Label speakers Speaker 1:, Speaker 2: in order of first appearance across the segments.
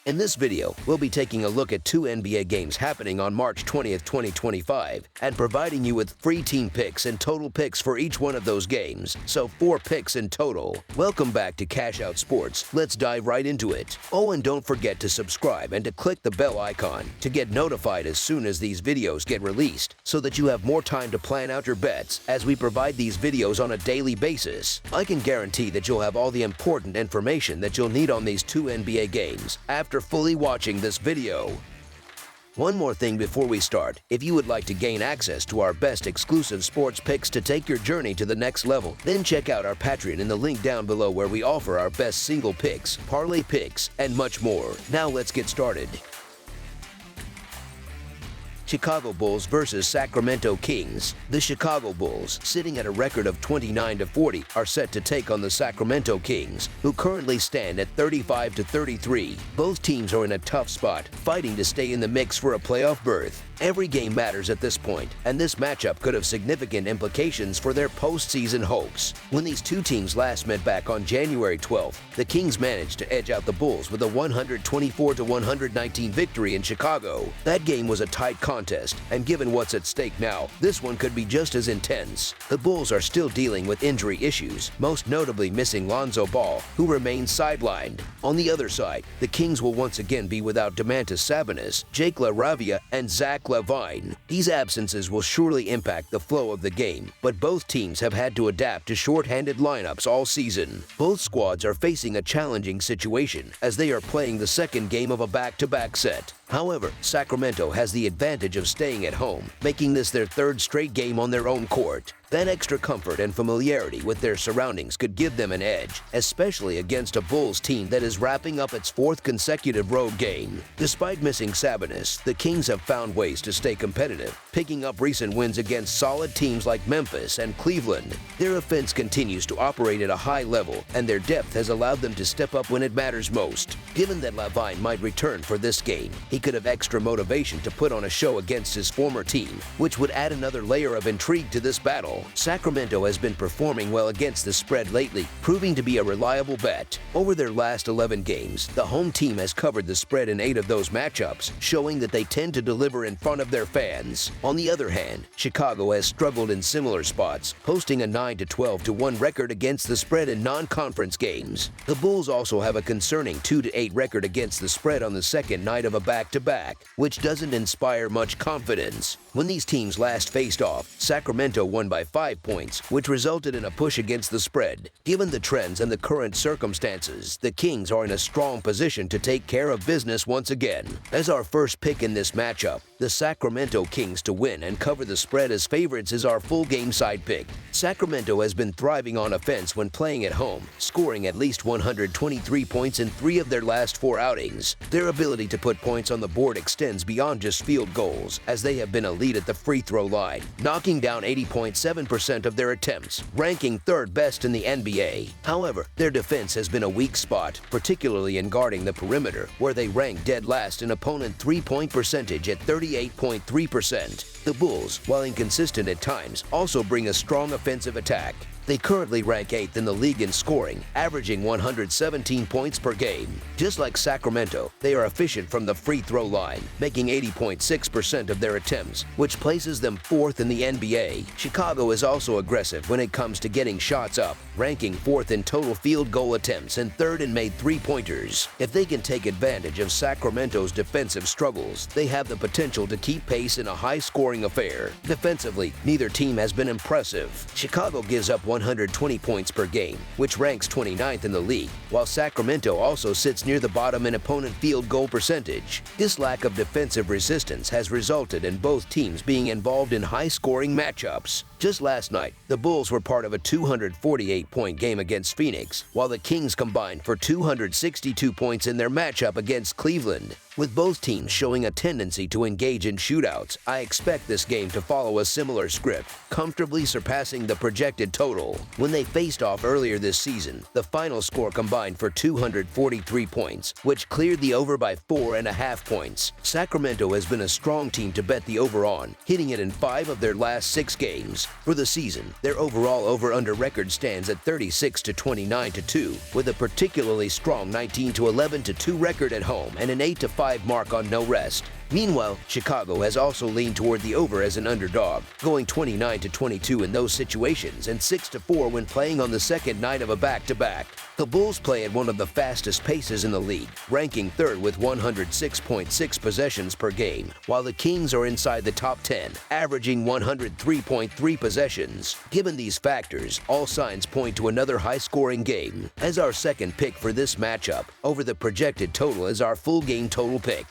Speaker 1: In this video, we'll be taking a look at two NBA games happening on March 20th, 2025, and providing you with free team picks and total picks for each one of those games, so 4 picks in total. Welcome back to Cash Out Sports. Let's dive right into it. Oh, and don't forget to subscribe and to click the bell icon to get notified as soon as these videos get released, so that you have more time to plan out your bets as we provide these videos on a daily basis. I can guarantee that you'll have all the important information that you'll need on these two NBA games after fully watching this video. One more thing before we start. If you would like to gain access to our best exclusive sports picks to take your journey to the next level, then check out our Patreon in the link down below, where we offer our best single picks, parlay picks, and much more. Now let's get started. Chicago Bulls versus Sacramento Kings. The Chicago Bulls, sitting at a record of 29-40, are set to take on the Sacramento Kings, who currently stand at 35-33. Both teams are in a tough spot, fighting to stay in the mix for a playoff berth. Every game matters at this point, and this matchup could have significant implications for their postseason hopes. When these two teams last met back on January 12th, the Kings managed to edge out the Bulls with a 124-119 victory in Chicago. That game was a tight contest, and given what's at stake now, this one could be just as intense. The Bulls are still dealing with injury issues, most notably missing Lonzo Ball, who remains sidelined. On the other side, the Kings will once again be without Domantas Sabonis, Jake LaRavia, and Zach LaVine. These absences will surely impact the flow of the game, but both teams have had to adapt to shorthanded lineups all season. Both squads are facing a challenging situation as they are playing the second game of a back-to-back set. However, Sacramento has the advantage of staying at home, making this their third straight game on their own court. That extra comfort and familiarity with their surroundings could give them an edge, especially against a Bulls team that is wrapping up its 4th consecutive road game. Despite missing Sabonis, the Kings have found ways to stay competitive, picking up recent wins against solid teams like Memphis and Cleveland. Their offense continues to operate at a high level, and their depth has allowed them to step up when it matters most. Given that LaVine might return for this game, he could have extra motivation to put on a show against his former team, which would add another layer of intrigue to this battle. Sacramento has been performing well against the spread lately, proving to be a reliable bet. Over their last 11 games, the home team has covered the spread in 8 of those matchups, showing that they tend to deliver in front of their fans. On the other hand, Chicago has struggled in similar spots, posting a 9-12-1 record against the spread in non-conference games. The Bulls also have a concerning 2-8 record against the spread on the second night of a back-to-back, which doesn't inspire much confidence. When these teams last faced off, Sacramento won by 5 points, which resulted in a push against the spread. Given the trends and the current circumstances, the Kings are in a strong position to take care of business once again. As our first pick in this matchup, the Sacramento Kings to win and cover the spread as favorites is our full game side pick. Sacramento has been thriving on offense when playing at home, scoring at least 123 points in 3 of their last 4 outings. Their ability to put points on the board extends beyond just field goals, as they have been elite at the free throw line, knocking down 80.7% of their attempts, ranking 3rd best in the NBA. However, their defense has been a weak spot, particularly in guarding the perimeter, where they rank dead last in opponent 3-point percentage at 38.3%. The Bulls, while inconsistent at times, also bring a strong offensive attack. They currently rank 8th in the league in scoring, averaging 117 points per game. Just like Sacramento, they are efficient from the free throw line, making 80.6% of their attempts, which places them 4th in the NBA. Chicago is also aggressive when it comes to getting shots up, ranking 4th in total field goal attempts and 3rd in made three-pointers. If they can take advantage of Sacramento's defensive struggles, they have the potential to keep pace in a high-scoring affair. Defensively, neither team has been impressive. Chicago gives up 120 points per game, which ranks 29th in the league, while Sacramento also sits near the bottom in opponent field goal percentage. This lack of defensive resistance has resulted in both teams being involved in high-scoring matchups. Just last night, the Bulls were part of a 248-point game against Phoenix, while the Kings combined for 262 points in their matchup against Cleveland. With both teams showing a tendency to engage in shootouts, I expect this game to follow a similar script, comfortably surpassing the projected total. When they faced off earlier this season, the final score combined for 243 points, which cleared the over by 4.5 points. Sacramento has been a strong team to bet the over on, hitting it in 5 of their last 6 games. For the season, their overall over-under record stands at 36 to 29 to 2, with a particularly strong 19 to 11 to 2 record at home and an 8 to 5 mark on no rest. Meanwhile, Chicago has also leaned toward the over as an underdog, going 29 to 22 in those situations and 6 to 4 when playing on the second night of a back-to-back. The Bulls play at one of the fastest paces in the league, ranking third with 106.6 possessions per game, while the Kings are inside the top 10, averaging 103.3 possessions. Given these factors, all signs point to another high-scoring game. As our second pick for this matchup, over the projected total is our full game total pick.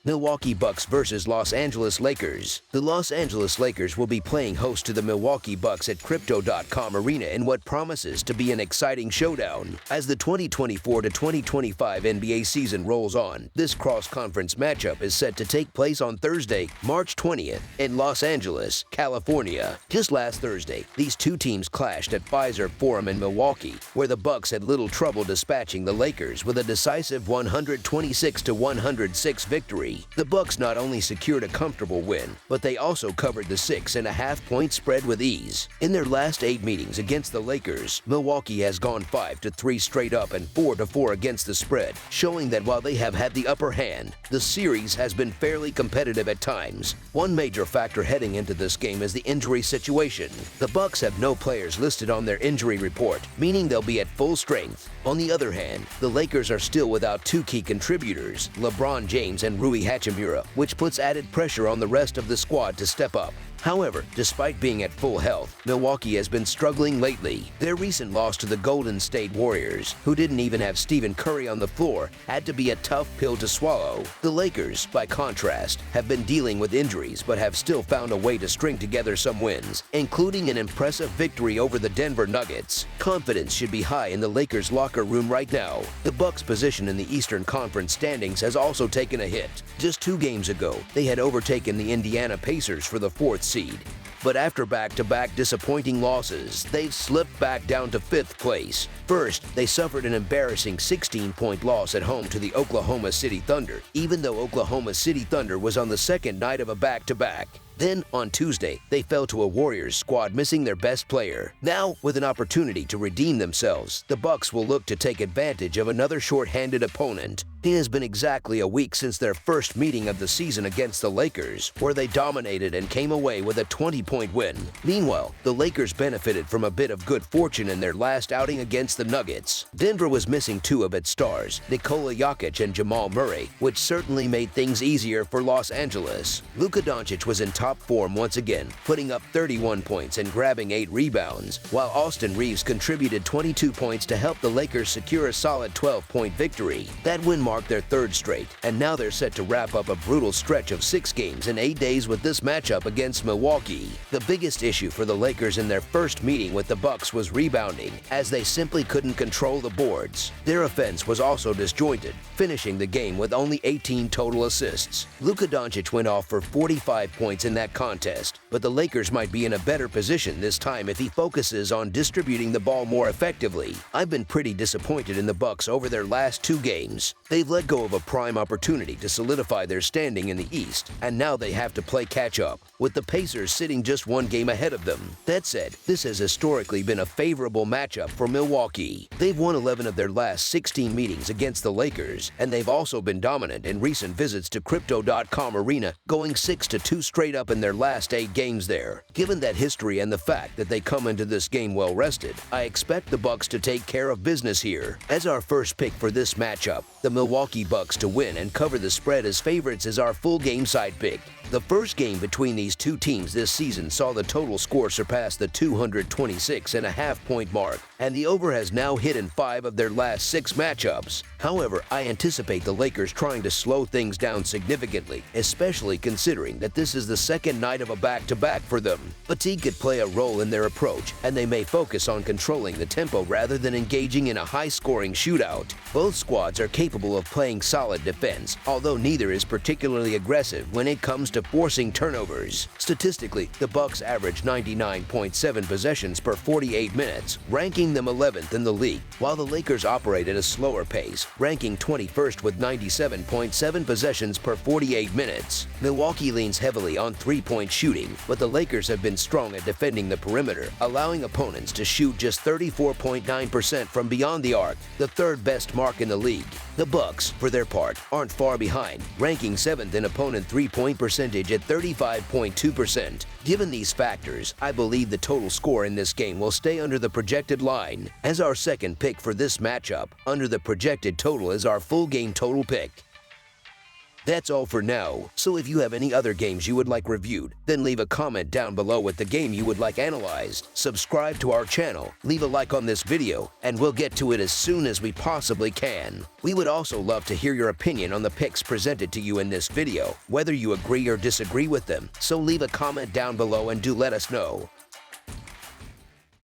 Speaker 1: Milwaukee Bucks versus Los Angeles Lakers. The Los Angeles Lakers will be playing host to the Milwaukee Bucks at Crypto.com Arena in what promises to be an exciting showdown. As the 2024 to 2025 NBA season rolls on, this cross-conference matchup is set to take place on Thursday, March 20th, in Los Angeles, California. Just last Thursday, these two teams clashed at Pfizer Forum in Milwaukee, where the Bucks had little trouble dispatching the Lakers with a decisive 126 to 106 victory. The Bucks not only secured a comfortable win, but they also covered the 6.5-point spread with ease. In their last 8 meetings against the Lakers, Milwaukee has gone 5 to 3 straight up and 4 to 4 against the spread, showing that while they have had the upper hand, the series has been fairly competitive at times. One major factor heading into this game is the injury situation. The Bucks have no players listed on their injury report, meaning they'll be at full strength. On the other hand, the Lakers are still without 2 key contributors, LeBron James and Rui Hachimura, which puts added pressure on the rest of the squad to step up. However, despite being at full health, Milwaukee has been struggling lately. Their recent loss to the Golden State Warriors, who didn't even have Stephen Curry on the floor, had to be a tough pill to swallow. The Lakers, by contrast, have been dealing with injuries but have still found a way to string together some wins, including an impressive victory over the Denver Nuggets. Confidence should be high in the Lakers' locker room right now. The Bucks' position in the Eastern Conference standings has also taken a hit. Just 2 games ago, they had overtaken the Indiana Pacers for the 4th seed. But after back-to-back disappointing losses, they've slipped back down to 5th place. First, they suffered an embarrassing 16-point loss at home to the Oklahoma City Thunder, even though Oklahoma City Thunder was on the second night of a back-to-back. Then, on Tuesday, they fell to a Warriors squad missing their best player. Now, with an opportunity to redeem themselves, the Bucks will look to take advantage of another short-handed opponent. It has been exactly a week since their first meeting of the season against the Lakers, where they dominated and came away with a 20-point win. Meanwhile, the Lakers benefited from a bit of good fortune in their last outing against the Nuggets. Denver was missing 2 of its stars, Nikola Jokic and Jamal Murray, which certainly made things easier for Los Angeles. Luka Doncic was in top form once again, putting up 31 points and grabbing 8 rebounds, while Austin Reeves contributed 22 points to help the Lakers secure a solid 12-point victory. That win marked their 3rd straight, and now they're set to wrap up a brutal stretch of 6 games in 8 days with this matchup against Milwaukee. The biggest issue for the Lakers in their first meeting with the Bucks was rebounding, as they simply couldn't control the boards. Their offense was also disjointed, finishing the game with only 18 total assists. Luka Doncic went off for 45 points in that contest, but the Lakers might be in a better position this time if he focuses on distributing the ball more effectively. I've been pretty disappointed in the Bucks over their last 2 games. They've let go of a prime opportunity to solidify their standing in the East, and now they have to play catch-up, with the Pacers sitting just 1 game ahead of them. That said, this has historically been a favorable matchup for Milwaukee. They've won 11 of their last 16 meetings against the Lakers, and they've also been dominant in recent visits to Crypto.com Arena, going 6 to 2 straight up in their last 8 games there. Given that history and the fact that they come into this game well rested, I expect the Bucks to take care of business here. As our first pick for this matchup, the Milwaukee Bucks to win and cover the spread as favorites is our full game side pick. The first game between these two teams this season saw the total score surpass the 226.5-point mark, and the over has now hit in 5 of their last 6 matchups. However, I anticipate the Lakers trying to slow things down significantly, especially considering that this is the second night of a back-to-back for them. Fatigue could play a role in their approach, and they may focus on controlling the tempo rather than engaging in a high-scoring shootout. Both squads are capable of playing solid defense, although neither is particularly aggressive when it comes to forcing turnovers. Lakers. Statistically, the Bucks average 99.7 possessions per 48 minutes, ranking them 11th in the league, while the Lakers operate at a slower pace, ranking 21st with 97.7 possessions per 48 minutes. Milwaukee leans heavily on three-point shooting, but the Lakers have been strong at defending the perimeter, allowing opponents to shoot just 34.9% from beyond the arc, the third best mark in the league. The Bucks, for their part, aren't far behind, ranking 7th in opponent three-point percentage at 35.2%. Given these factors, I believe the total score in this game will stay under the projected line. As our second pick for this matchup, under the projected total is our full game total pick. That's all for now, so if you have any other games you would like reviewed, then leave a comment down below with the game you would like analyzed. Subscribe to our channel, leave a like on this video, and we'll get to it as soon as we possibly can. We would also love to hear your opinion on the picks presented to you in this video, whether you agree or disagree with them, so leave a comment down below and do let us know.